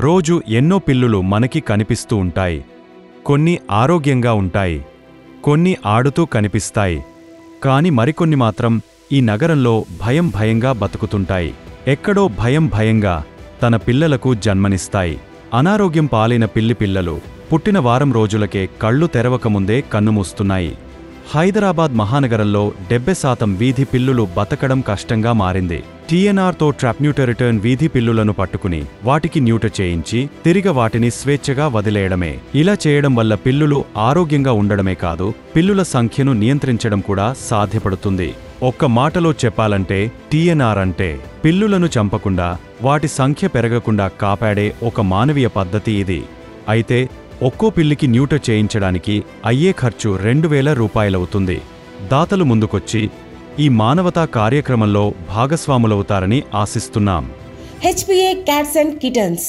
రోజు ఎన్నో పిల్లులు మనకి కనిపిస్తూ ఉంటాయి. కొన్ని ఆరోగ్యంగా ఉంటాయి, కొన్ని ఆడుతూ కనిపిస్తాయి. కాని మరికొన్ని మాత్రం ఈ నగరంలో భయంగా బతుకుతుంటాయి. ఎక్కడో భయంగా తన పిల్లలకు జన్మనిస్తాయి. అనారోగ్యం పాలైన పిల్లలు పుట్టిన వారం రోజులకే కళ్ళు తెరవకముందే కన్నుమూస్తున్నాయి. హైదరాబాద్ మహానగరంలో 70% వీధి పిల్లులు బతకడం కష్టంగా మారింది. TNRతో ట్రాప్న్యూటర్ రిటర్న్ వీధి పిల్లులను పట్టుకుని వాటికి న్యూటర్ చేయించి తిరిగి వాటిని స్వేచ్ఛగా వదిలేయడమే. ఇలా చేయడం వల్ల పిల్లులు ఆరోగ్యంగా ఉండడమే కాదు, పిల్లుల సంఖ్యను నియంత్రించడం కూడా సాధ్యపడుతుంది. ఒక్క మాటలో చెప్పాలంటే TNR అంటే పిల్లులను చంపకుండా, వాటి సంఖ్య పెరగకుండా కాపాడే ఒక మానవీయ పద్ధతి ఇది. అయితే ఒక్కో పిల్లికి న్యూటర్ చేయించడానికి అయ్యే ఖర్చు 2000 రూపాయలవుతుంది. దాతలు ముందుకొచ్చి ఈ మానవతా కార్యక్రమంలో భాగస్వాములవుతారని ఆశిస్తున్నాం. HPA Cats and Kittens